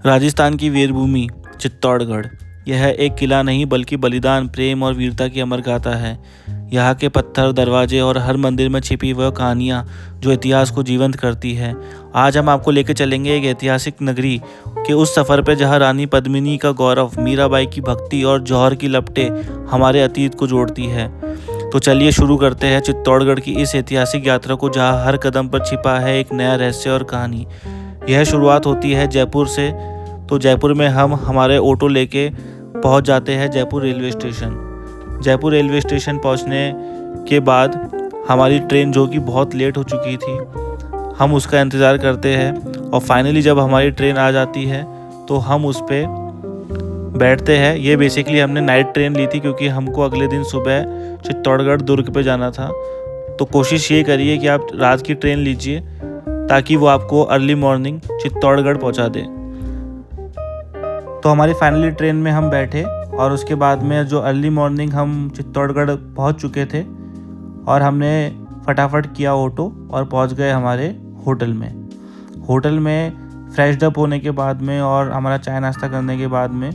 राजस्थान की वीरभूमि चित्तौड़गढ़ यह एक किला नहीं बल्कि बलिदान, प्रेम और वीरता की अमर गाथा है। यहाँ के पत्थर, दरवाजे और हर मंदिर में छिपी वह कहानियाँ जो इतिहास को जीवंत करती है। आज हम आपको लेकर चलेंगे एक ऐतिहासिक नगरी के उस सफ़र पे जहाँ रानी पद्मिनी का गौरव, मीराबाई की भक्ति और जौहर की लपटें हमारे अतीत को जोड़ती है। तो चलिए शुरू करते हैं चित्तौड़गढ़ की इस ऐतिहासिक यात्रा को, जहाँ हर कदम पर छिपा है एक नया रहस्य और कहानी। यह शुरुआत होती है जयपुर से। तो जयपुर में हम हमारे ऑटो लेके पहुंच जाते हैं Jaipur railway station. Jaipur railway station पहुंचने के बाद हमारी ट्रेन, जो कि बहुत लेट हो चुकी थी, हम उसका इंतज़ार करते हैं और फाइनली जब हमारी ट्रेन आ जाती है तो हम उस पर बैठते हैं। ये बेसिकली हमने नाइट ट्रेन ली थी क्योंकि हमको अगले दिन सुबह चित्तौड़गढ़ दुर्ग पे जाना था। तो कोशिश ये करिए कि आप रात की ट्रेन लीजिए ताकि वो आपको अर्ली मॉर्निंग चित्तौड़गढ़ पहुंचा दे। तो हमारी फाइनली ट्रेन में हम बैठे और उसके बाद में जो अर्ली मॉर्निंग हम चित्तौड़गढ़ पहुंच चुके थे और हमने फटाफट किया ऑटो और पहुंच गए हमारे होटल में। होटल में फ्रेश अप होने के बाद में और हमारा चाय नाश्ता करने के बाद में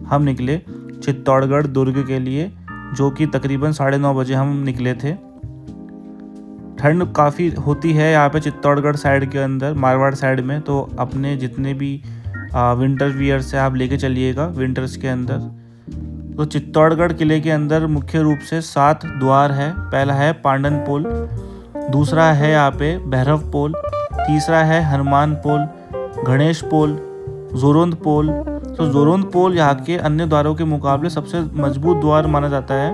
हम निकले चित्तौड़गढ़ दुर्ग के लिए, जो कि तकरीबन 9:30 बजे हम निकले थे। ठंड काफ़ी होती है यहाँ पे चित्तौड़गढ़ साइड के अंदर, मारवाड़ साइड में, तो अपने जितने भी विंटर वियर से आप लेके चलिएगा विंटर्स के अंदर। तो चित्तौड़गढ़ किले के अंदर मुख्य रूप से 7 द्वार है। पहला है पांडन पोल, दूसरा है यहाँ पे भैरव पोल, तीसरा है हनुमान पोल, गणेश पोल, जोरोंद पोल। तो जोरोंद पोल यहाँ के अन्य द्वारों के मुकाबले सबसे मजबूत द्वार माना जाता है।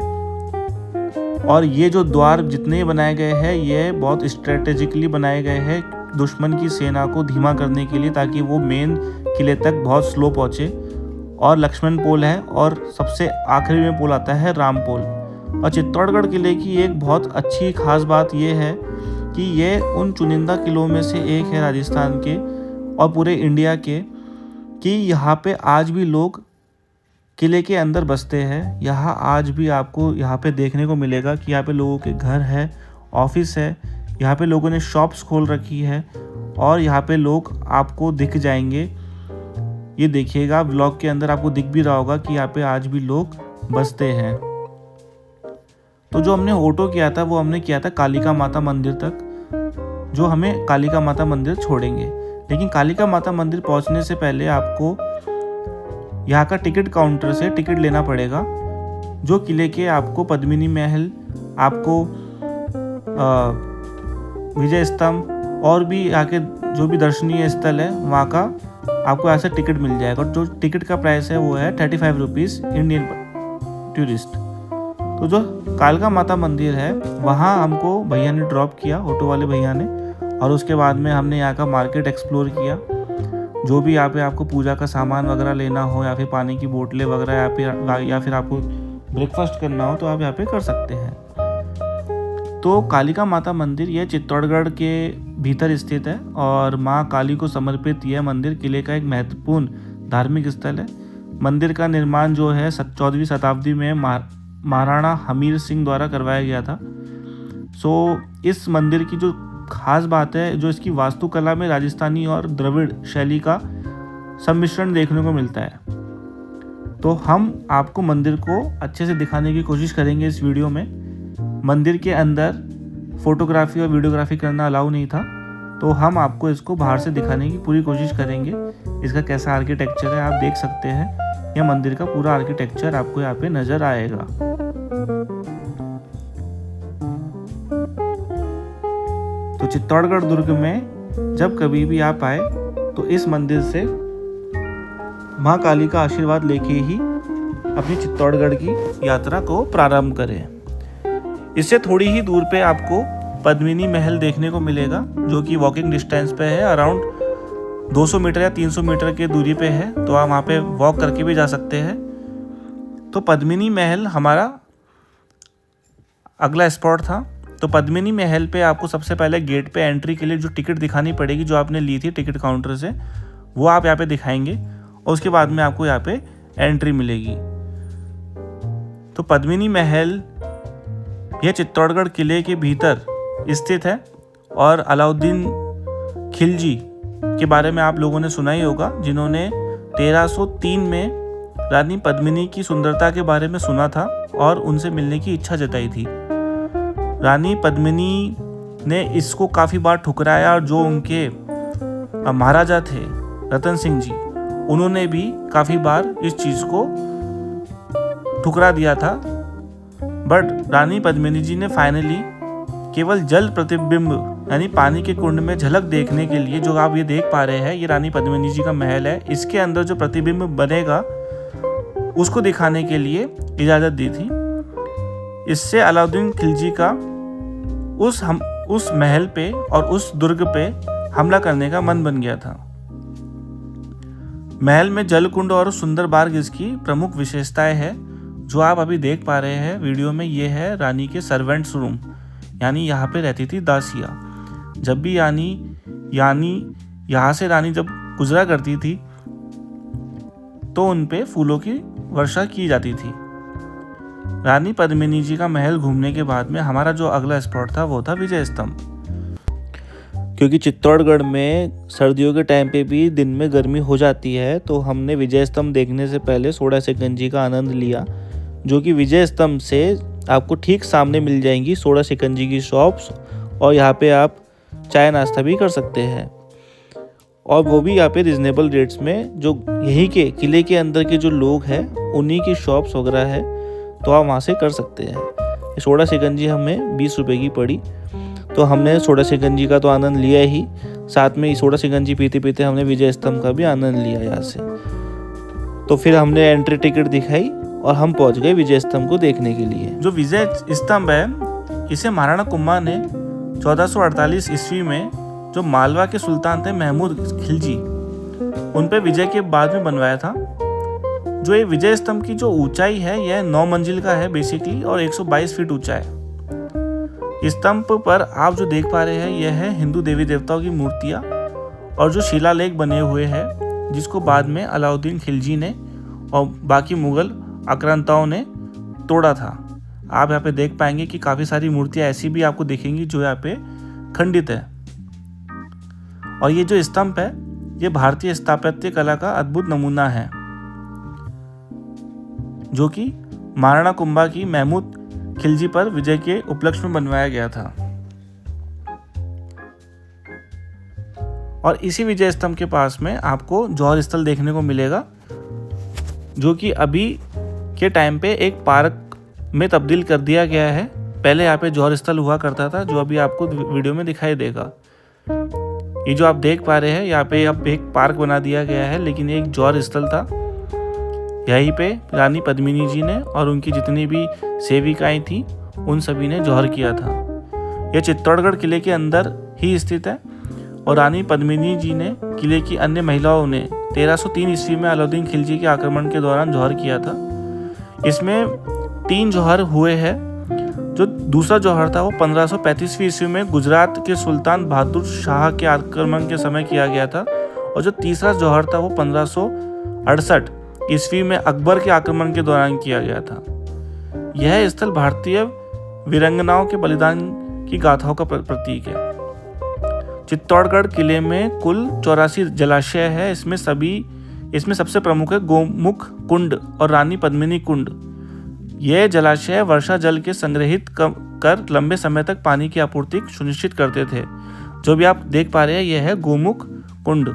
और ये जो द्वार जितने बनाए गए हैं ये बहुत स्ट्रेटेजिकली बनाए गए हैं दुश्मन की सेना को धीमा करने के लिए, ताकि वो मेन किले तक बहुत स्लो पहुँचे। और लक्ष्मण पोल है और सबसे आखिरी में पोल आता है राम पोल। और चित्तौड़गढ़ किले की एक बहुत अच्छी खास बात ये है कि ये उन चुनिंदा किलों में से एक है राजस्थान के और पूरे इंडिया के, कि यहाँ पे आज भी लोग किले के अंदर बसते हैं। यहाँ आज भी आपको यहाँ पे देखने को मिलेगा कि यहाँ पे लोगों के घर है, ऑफिस है, यहाँ पे लोगों ने शॉप्स खोल रखी है और यहाँ पे लोग आपको दिख जाएंगे। ये देखिएगा व्लॉग के अंदर आपको दिख भी रहा होगा कि यहाँ पे आज भी लोग बसते हैं। तो जो हमने ऑटो किया था वो हमने किया था कालिका माता मंदिर तक, जो हमें कालिका माता मंदिर छोड़ेंगे। लेकिन कालिका माता मंदिर पहुंचने से पहले आपको यहाँ का टिकट काउंटर से टिकट लेना पड़ेगा, जो किले के आपको पद्मिनी महल, आपको विजय स्तंभ और भी यहाँ के जो भी दर्शनीय स्थल है वहाँ का आपको ऐसे टिकट मिल जाएगा। और जो टिकट का प्राइस है वो है 35 रुपीज़ इंडियन टूरिस्ट। तो जो कालिका माता मंदिर है वहाँ हमको भैया ने ड्रॉप किया, ऑटो वाले भैया ने, और उसके बाद में हमने यहाँ का मार्केट एक्सप्लोर किया। जो भी यहाँ पे आपको पूजा का सामान वगैरह लेना हो या फिर पानी की बोतलें वगैरह या फिर आपको ब्रेकफास्ट करना हो तो आप यहाँ पे कर सकते हैं। तो कालिका माता मंदिर ये चित्तौड़गढ़ के भीतर स्थित है और माँ काली को समर्पित यह मंदिर किले का एक महत्वपूर्ण धार्मिक स्थल है। मंदिर का निर्माण जो है 14वीं शताब्दी में महाराणा हमीर सिंह द्वारा करवाया गया था। इस मंदिर की जो खास बात है, जो इसकी वास्तुकला में राजस्थानी और द्रविड़ शैली का सम्मिश्रण देखने को मिलता है। तो हम आपको मंदिर को अच्छे से दिखाने की कोशिश करेंगे इस वीडियो में। मंदिर के अंदर फोटोग्राफी और वीडियोग्राफी करना अलाउ नहीं था, तो हम आपको इसको बाहर से दिखाने की पूरी कोशिश करेंगे। इसका कैसा आर्किटेक्चर है आप देख सकते हैं। यह मंदिर का पूरा आर्किटेक्चर आपको यहाँ पे नजर आएगा। तो चित्तौड़गढ़ दुर्ग में जब कभी भी आप आए तो इस मंदिर से माँ काली का आशीर्वाद लेके ही अपनी चित्तौड़गढ़ की यात्रा को प्रारंभ करें। इससे थोड़ी ही दूर पे आपको पद्मिनी महल देखने को मिलेगा, जो कि वॉकिंग डिस्टेंस पे है, अराउंड 200 मीटर या 300 मीटर के दूरी पे है। तो आप वहाँ पे वॉक करके भी जा सकते हैं। तो पद्मिनी महल हमारा अगला स्पॉट था। तो पद्मिनी महल पे आपको सबसे पहले गेट पे एंट्री के लिए जो टिकट दिखानी पड़ेगी, जो आपने ली थी टिकट काउंटर से, वो आप यहाँ पे दिखाएंगे और उसके बाद में आपको यहाँ पे एंट्री मिलेगी। तो पद्मिनी महल यह चित्तौड़गढ़ किले के भीतर स्थित है और अलाउद्दीन खिलजी के बारे में आप लोगों ने सुना ही होगा, जिन्होंने 1303 में रानी पद्मिनी की सुंदरता के बारे में सुना था और उनसे मिलने की इच्छा जताई थी। रानी पद्मिनी ने इसको काफ़ी बार ठुकराया और जो उनके महाराजा थे रतन सिंह जी, उन्होंने भी काफ़ी बार इस चीज़ को ठुकरा दिया था। बट रानी पद्मिनी जी ने फाइनली केवल जल प्रतिबिंब यानी पानी के कुंड में झलक देखने के लिए, जो आप ये देख पा रहे हैं, ये रानी पद्मिनी जी का महल है, इसके अंदर जो प्रतिबिंब बनेगा उसको दिखाने के लिए इजाज़त दी थी। इससे अलाउद्दीन खिलजी का उस महल पे और उस दुर्ग पे हमला करने का मन बन गया था। महल में जलकुंड और सुंदर बाग इसकी प्रमुख विशेषताएं हैं। जो आप अभी देख पा रहे हैं वीडियो में, ये है रानी के सर्वेंट्स रूम, यानी यहाँ पे रहती थी दासियाँ। जब भी यानी यहाँ से रानी जब गुजरा करती थी तो उन पे फूलों की वर्षा की जाती थी। रानी पद्मिनी जी का महल घूमने के बाद में हमारा जो अगला स्पॉट था वो था विजय स्तंभ। क्योंकि चित्तौड़गढ़ में सर्दियों के टाइम पे भी दिन में गर्मी हो जाती है, तो हमने विजय स्तंभ देखने से पहले सोडा शिकंजी का आनंद लिया, जो कि विजय स्तंभ से आपको ठीक सामने मिल जाएंगी सोडा शिकंजी की शॉप्स, और यहाँ पे आप चाय नाश्ता भी कर सकते हैं, और वो भी यहाँ पे रिजनेबल रेट्स में। जो यहीं के किले के अंदर के जो लोग हैं उन्हीं की शॉप्स वगैरह है, तो आप वहाँ से कर सकते हैं। सोडा शिकंजी हमें 20 रुपये की पड़ी, तो हमने सोडा शिकंजी का तो आनंद लिया ही, साथ में सोडा शिकंजी पीते पीते हमने विजय स्तंभ का भी आनंद लिया यहाँ से। तो फिर हमने एंट्री टिकट दिखाई और हम पहुँच गए विजय स्तंभ को देखने के लिए। जो विजय स्तंभ है, इसे महाराणा कुंभा ने 1448 ईस्वी में जो मालवा के सुल्तान थे महमूद खिलजी, उन पे विजय के बाद में बनवाया था। जो ये विजय स्तंभ की जो ऊंचाई है यह 9 मंजिल का है बेसिकली, और 122 फीट ऊंचा है। इस स्तंभ पर आप जो देख पा रहे हैं यह है हिंदू देवी देवताओं की मूर्तियाँ और जो शिलालेख बने हुए हैं, जिसको बाद में अलाउद्दीन खिलजी ने और बाकी मुगल आक्रांताओं ने तोड़ा था। आप यहाँ पे देख पाएंगे कि काफ़ी सारी मूर्तियाँ ऐसी भी आपको दिखेंगी जो यहाँ पे खंडित है। और ये जो स्तंभ है ये भारतीय स्थापत्य कला का अद्भुत नमूना है, जो कि महाराणा कुंभा की महमूद खिलजी पर विजय के उपलक्ष्य में बनवाया गया था। और इसी विजय स्तंभ के पास में आपको जौहर स्थल देखने को मिलेगा, जो कि अभी के टाइम पे एक पार्क में तब्दील कर दिया गया है। पहले यहाँ पे जौहर स्थल हुआ करता था, जो अभी आपको वीडियो में दिखाई देगा। ये जो आप देख पा रहे हैं यहाँ पे अब एक पार्क बना दिया गया है, लेकिन एक जौहर स्थल था। यहीं पे रानी पद्मिनी जी ने और उनकी जितनी भी सेविकाएं थी उन सभी ने जौहर किया था। यह चित्तौड़गढ़ किले के अंदर ही स्थित है, और रानी पद्मिनी जी ने किले की अन्य महिलाओं ने 1303 ईस्वी में अलाउद्दीन खिलजी के आक्रमण के दौरान जौहर किया था। इसमें 3 जौहर हुए हैं। जो दूसरा जौहर था वो 1535 ईस्वी में गुजरात के सुल्तान बहादुर शाह के आक्रमण के समय किया गया था, और जो तीसरा जौहर था वो 1568 ईस्वी में अकबर के आक्रमण के दौरान किया गया था। यह स्थल भारतीय वीरांगनाओं के बलिदान की गाथाओं का प्रतीक है। चित्तौड़गढ़ किले में कुल 84 जलाशय है। इसमें सबसे प्रमुख है गोमुख कुंड और रानी पद्मिनी कुंड। यह जलाशय वर्षा जल के संग्रहित कर लंबे समय तक पानी की आपूर्ति सुनिश्चित करते थे। जो भी आप देख पा रहे हैं यह है गोमुख कुंड।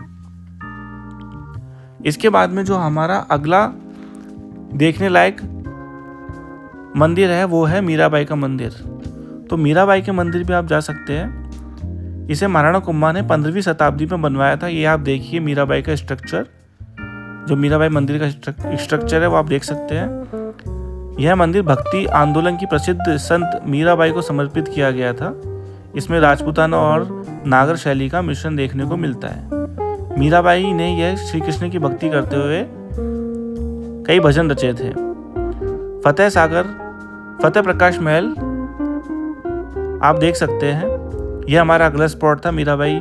इसके बाद में जो हमारा अगला देखने लायक मंदिर है वो है मीराबाई का मंदिर। तो मीराबाई के मंदिर भी आप जा सकते हैं। इसे महाराणा कुंभा ने 15वीं शताब्दी में बनवाया था। ये आप देखिए मीराबाई का स्ट्रक्चर, जो मीराबाई मंदिर का स्ट्रक्चर है वो आप देख सकते हैं। यह मंदिर भक्ति आंदोलन की प्रसिद्ध संत मीराबाई को समर्पित किया गया था। इसमें राजपूताना और नागर शैली का मिश्रण देखने को मिलता है। मीराबाई ने यह श्री कृष्ण की भक्ति करते हुए कई भजन रचे थे। फतेह प्रकाश महल आप देख सकते हैं। यह हमारा अगला स्पॉट था मीराबाई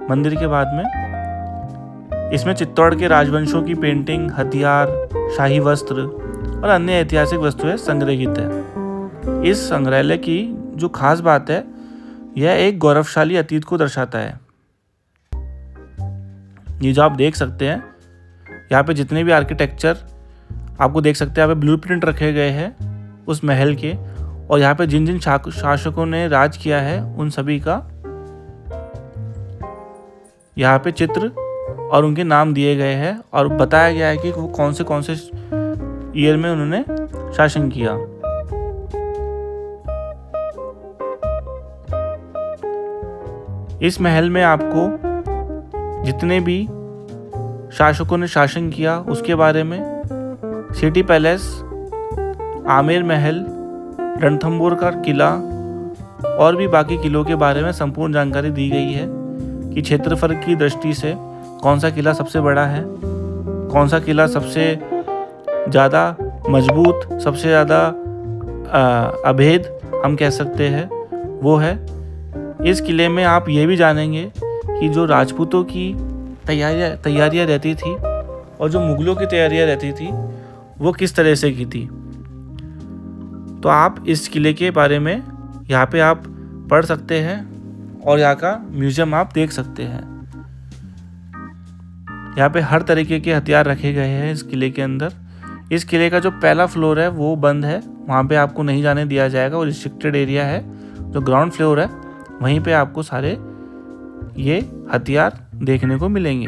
मंदिर के बाद में। इसमें चित्तौड़ के राजवंशों की पेंटिंग, हथियार, शाही वस्त्र और अन्य ऐतिहासिक वस्तुएं संग्रहित है। इस संग्रहालय की जो खास बात है यह एक गौरवशाली अतीत को दर्शाता है। ये जो आप देख सकते हैं यहाँ पे जितने भी आर्किटेक्चर आपको देख सकते हैं, यहाँ पे ब्लूप्रिंट रखे गए हैं उस महल के, और यहाँ पे जिन जिन शासकों ने राज किया है उन सभी का यहाँ पे चित्र और उनके नाम दिए गए हैं, और बताया गया है कि वो कौन से ईयर में उन्होंने शासन किया। इस महल में आपको जितने भी शासकों ने शासन किया उसके बारे में, सिटी पैलेस, आमेर महल, रणथंबोर का किला और भी बाकी किलों के बारे में संपूर्ण जानकारी दी गई है कि क्षेत्रफल की दृष्टि से कौन सा किला सबसे बड़ा है, कौन सा किला सबसे ज़्यादा मजबूत, सबसे ज़्यादा अभेद हम कह सकते हैं वो है। इस किले में आप ये भी जानेंगे कि जो राजपूतों की तैयारियां रहती थी और जो मुगलों की तैयारियां रहती थी वो किस तरह से की थी। तो आप इस किले के बारे में यहाँ पे आप पढ़ सकते हैं और यहाँ का म्यूजियम आप देख सकते हैं। यहाँ पे हर तरीके के हथियार रखे गए हैं इस किले के अंदर। इस किले का जो पहला फ्लोर है वो बंद है, वहाँ पे आपको नहीं जाने दिया जाएगा, वो रिस्ट्रिक्टेड एरिया है। जो ग्राउंड फ्लोर है वहीं पे आपको सारे ये हथियार देखने को मिलेंगे।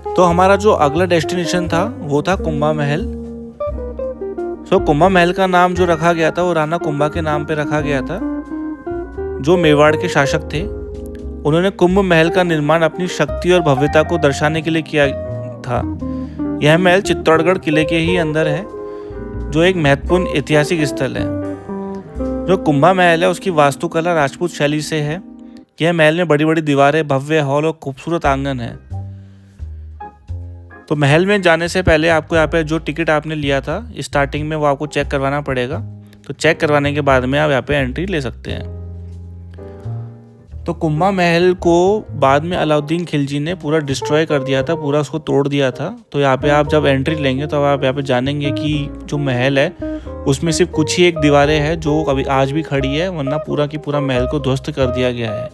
तो हमारा जो अगला डेस्टिनेशन था वो था कुंभा महल। कुंभा महल का नाम जो रखा गया था वो राणा कुंभा के नाम पे रखा गया था, जो मेवाड़ के शासक थे। उन्होंने कुंभ महल का निर्माण अपनी शक्ति और भव्यता को दर्शाने के लिए किया था। यह महल चित्तौड़गढ़ किले के ही अंदर है, जो एक महत्वपूर्ण ऐतिहासिक स्थल है। जो कुंभा महल है उसकी वास्तुकला राजपूत शैली से है। यह महल में बड़ी बड़ी दीवारें, भव्य हॉल और खूबसूरत आंगन है। तो महल में जाने से पहले आपको यहाँ पे जो टिकट आपने लिया था स्टार्टिंग में वो आपको चेक करवाना पड़ेगा। तो चेक करवाने के बाद में आप यहाँ पे एंट्री ले सकते हैं। तो कुंभा महल को बाद में अलाउद्दीन खिलजी ने पूरा डिस्ट्रॉय कर दिया था, पूरा उसको तोड़ दिया था। तो यहाँ पे आप जब एंट्री लेंगे तो आप यहाँ पे जानेंगे कि जो महल है उसमें सिर्फ कुछ ही एक दीवारें हैं जो अभी आज भी खड़ी है, वरना पूरा की पूरा महल को ध्वस्त कर दिया गया है।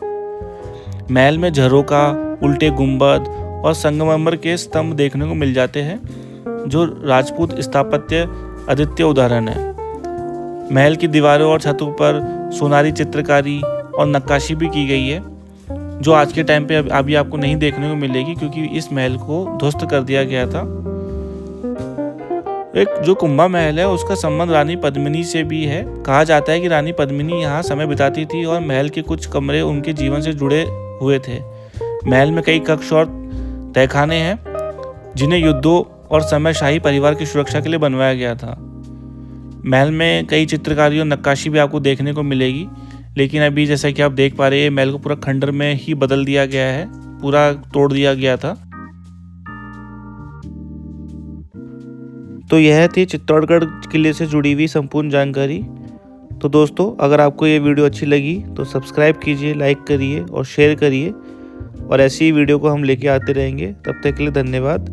महल में झरोका, उल्टे गुंबद और संगमरमर के स्तंभ देखने को मिल जाते हैं, जो राजपूत स्थापत्य अद्वितीय उदाहरण है। महल की दीवारों और छतों पर सोनारी चित्रकारी और नक्काशी भी की गई है, जो आज के टाइम पे अभी आपको नहीं देखने को मिलेगी, क्योंकि इस महल को ध्वस्त कर दिया गया था। एक जो कुंभा महल है उसका संबंध रानी पद्मिनी से भी है। कहा जाता है कि रानी पद्मिनी यहाँ समय बिताती थी और महल के कुछ कमरे उनके जीवन से जुड़े हुए थे। महल में कई कक्ष और तहखाने हैं जिन्हें युद्धों और समय शाही परिवार की सुरक्षा के लिए बनवाया गया था। महल में कई चित्रकारी और नक्काशी भी आपको देखने को मिलेगी, लेकिन अभी जैसा कि आप देख पा रहे हैं महल को पूरा खंडर में ही बदल दिया गया है, पूरा तोड़ दिया गया था। तो यह थी चित्तौड़गढ़ किले से जुड़ी हुई संपूर्ण जानकारी। तो दोस्तों, अगर आपको ये वीडियो अच्छी लगी तो सब्सक्राइब कीजिए, लाइक करिए और शेयर करिए, और ऐसी ही वीडियो को हम लेके आते रहेंगे। तब तक के लिए धन्यवाद।